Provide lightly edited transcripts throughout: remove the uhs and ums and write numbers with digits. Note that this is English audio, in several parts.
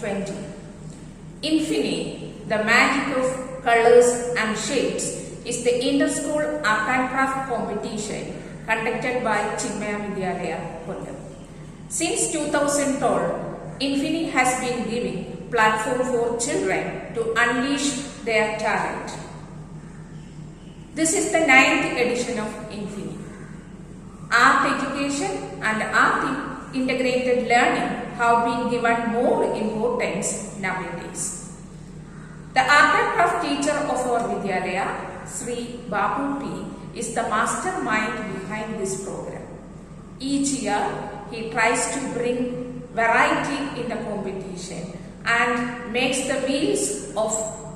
2020. Infini, the magic of colors and shapes, is the inter-school art and craft competition conducted by Chinmaya Vidyalaya, Kollam. Since 2012, Infini has been giving platform for children to unleash their talent. This is the 9th edition of Infini. Art education and art integrated learning have been given more importance nowadays. The art and craft teacher of our Vidyalaya, Sri Babu P, is the mastermind behind this program. Each year, he tries to bring variety in the competition and makes the wheels of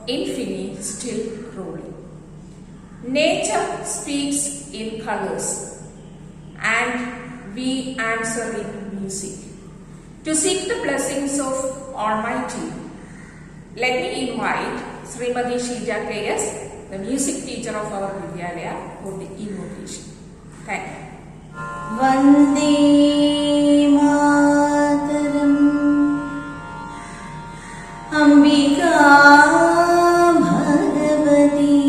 Infini still rolling. Nature speaks in colors and we answer in music. To seek the blessings of Almighty, let me invite Srimati Shija KS, the music teacher of our Vidyalaya, for the invocation. Thank you. Vande Mataram Ambika Bhagavati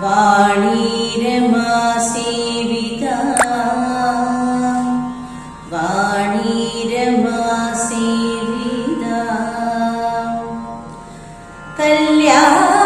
Vani Rama Sevita Vani Rama Sevita Kalyani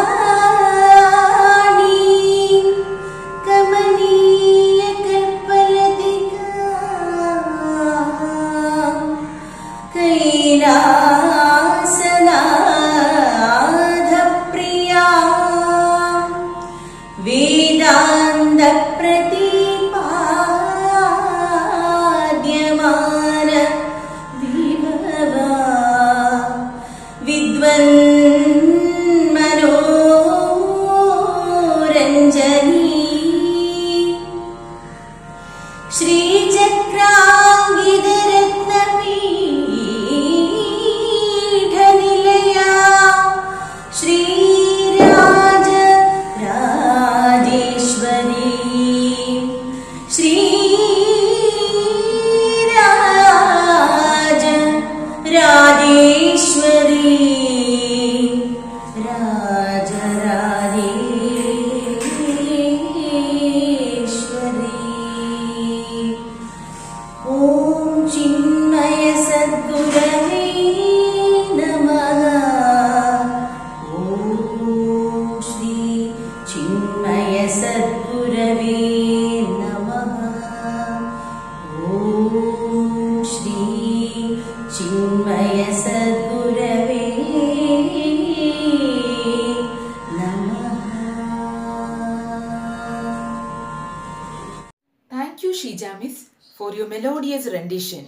Thank you, Shija Miss, for your melodious rendition.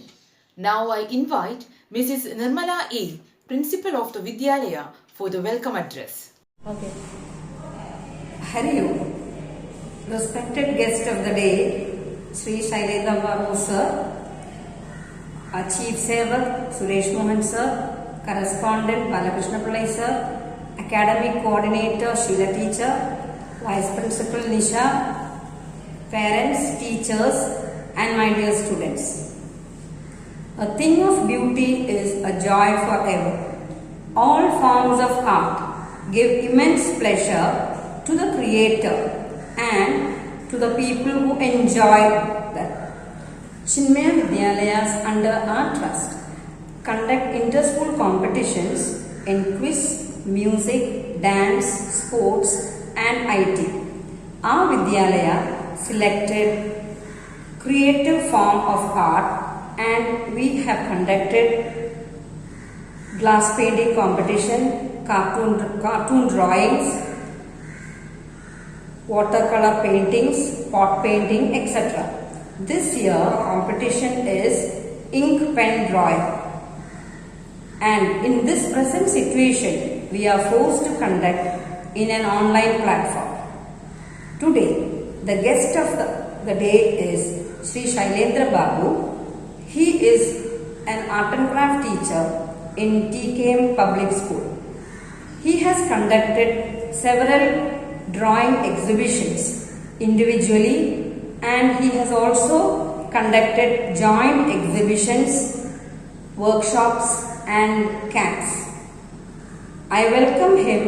Now I invite Mrs. Nirmala A., Principal of the Vidyalaya, for the welcome address. Okay. Hari Om. Respected guest of the day, Sri Shailendra Babu sir, our Chief Sevak Suresh Mohan sir, Correspondent Balakrishna Pillai sir, Academic Coordinator Sheila teacher, Vice Principal Nisha, parents, teachers and my dear students. A thing of beauty is a joy forever. All forms of art give immense pleasure to the creator and to the people who enjoy them. Chinmaya Vidyalayas under our trust conduct inter-school competitions in quiz, music, dance, sports and IT. Our Vidyalaya selected creative form of art and we have conducted glass painting competition, cartoon drawings, watercolor paintings, pot painting, etc. This year competition is ink pen drawing, and in this present situation we are forced to conduct in an online platform. Today the guest of the day is Sri Shailendra Babu. He is an art and craft teacher in TKM Public School. He has conducted several drawing exhibitions individually and he has also conducted joint exhibitions workshops and camps. I welcome him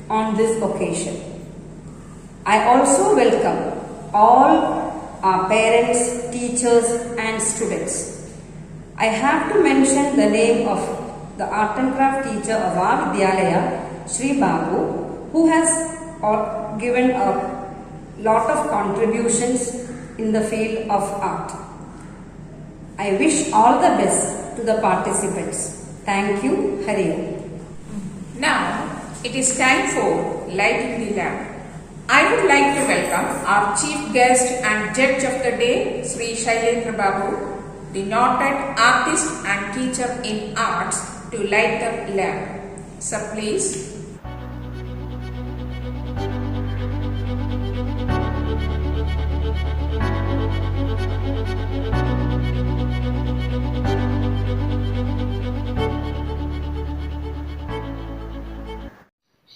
on this occasion. I also welcome all our parents, teachers and students. I have to mention the name of the art and craft teacher of our Vidyalaya, Sri Babu, who has given a lot of contributions in the field of art. I wish all the best to the participants. Thank you. Hari Om. Now, it is time for lighting the lamp. I would like to welcome our chief guest and judge of the day, Sri Shailendra Babu, the noted artist and teacher in arts, to light the lamp. Sir, please.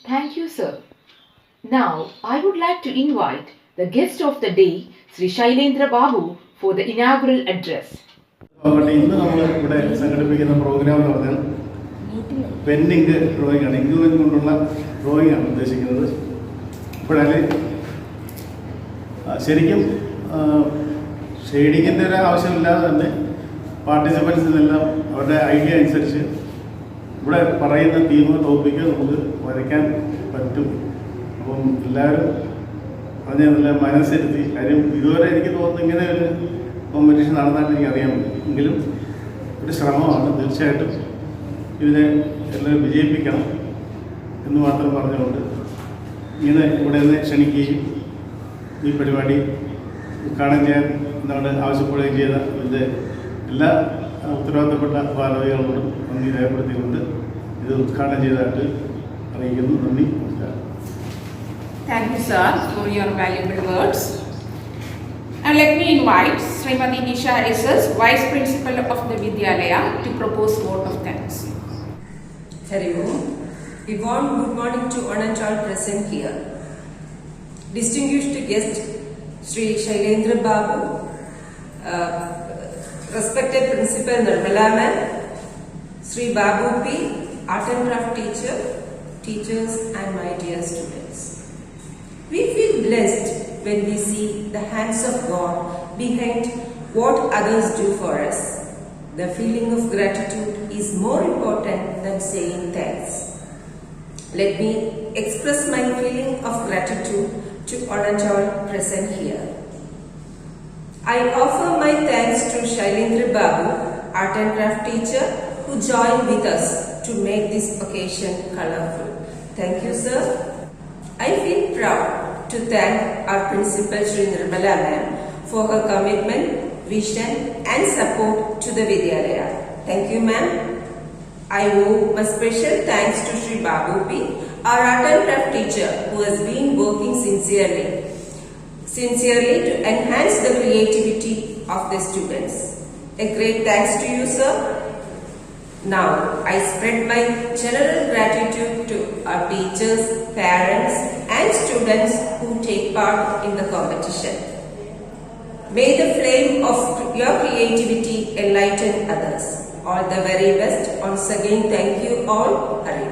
Thank you, sir. Now, I would like to invite the guest of the day, Sri Shailendra Babu, for the inaugural address. ഇന്ന് നമ്മൾ ഇവിടെ സംഘടിപ്പിക്കുന്ന programme എന്ന് പറഞ്ഞാൽ പെന്നിങ് drawing ആണ്. Ink കൊണ്ടുള്ള drawing ആണ് ഉദ്ദേശിക്കുന്നത്. ഇപ്പോഴതിൽ ശരിക്കും ഷെയ്ഡിങ്ങിൻ്റെ ഒരു ആവശ്യമില്ലാതെ തന്നെ പാർട്ടിസിപ്പൻസിനെല്ലാം അവരുടെ ഐഡിയ അനുസരിച്ച് ഇവിടെ പറയുന്ന തീമോ ടോപ്പിക്കോ നമുക്ക് വരയ്ക്കാൻ പറ്റും. അപ്പം എല്ലാവരും അതിനെല്ലാം മനസ്സിരുത്തി, കാര്യം ഇതുവരെ എനിക്ക് തോന്നുന്നു ഇങ്ങനെ ഒരു കോമ്പറ്റീഷൻ നടന്നായിട്ട് എനിക്ക് അറിയാൻ പറ്റും. എങ്കിലും ഒരു ശ്രമമാണ്. തീർച്ചയായിട്ടും ഇതിനെ എല്ലാവരും വിജയിപ്പിക്കണം എന്ന് മാത്രം പറഞ്ഞുകൊണ്ട് ഇങ്ങനെ ഇവിടെ നിന്ന് ക്ഷണിക്കുകയും ഈ പരിപാടി ഉദ്ഘാടനം ചെയ്യാൻ എന്നോട് ആവശ്യപ്പെടുകയും ചെയ്ത ഇതിൻ്റെ എല്ലാ ഉത്തരവാദിത്തപ്പെട്ട ഭാരവാഹികളോടും നന്ദി രേഖപ്പെടുത്തിക്കൊണ്ട് ഇത് ഉദ്ഘാടനം ചെയ്തതായിട്ട് അറിയിക്കുന്നു. നന്ദി, നമസ്കാരം. Thank you, sir, for your valuable words. Now let me invite Srimati Nisha S.S., Vice Principal of the Vidyalaya, to propose vote of thanks. Hari Om. A warm good morning to all and all present here. Distinguished guest Sri Shailendra Babu, respected Principal Nirmala Ma'am, Sri Babu P, Art and Craft teacher, teachers and my dear students. We feel blessed when we see the hands of God behind what others do for us. The feeling of gratitude is more important than saying thanks. Let me express my feeling of gratitude to all and all present here. I offer my thanks to Shailendra Babu, Art and Craft teacher, who joined with us to make this occasion colorful. Thank you, sir. I feel proud to thank our Principal Sri Nirmala Ma'am for her commitment, vision and support to the Vidyalaya. Thank you, ma'am. I owe my special thanks to Sri Babu P, our art and craft teacher, who has been working sincerely to enhance the creativity of the students. A great thanks to you, sir. Now, I spread my general gratitude to our teachers, parents and students who take part in the competition. May the flame of your creativity enlighten others. All the very best. Once again, thank you all. Hari.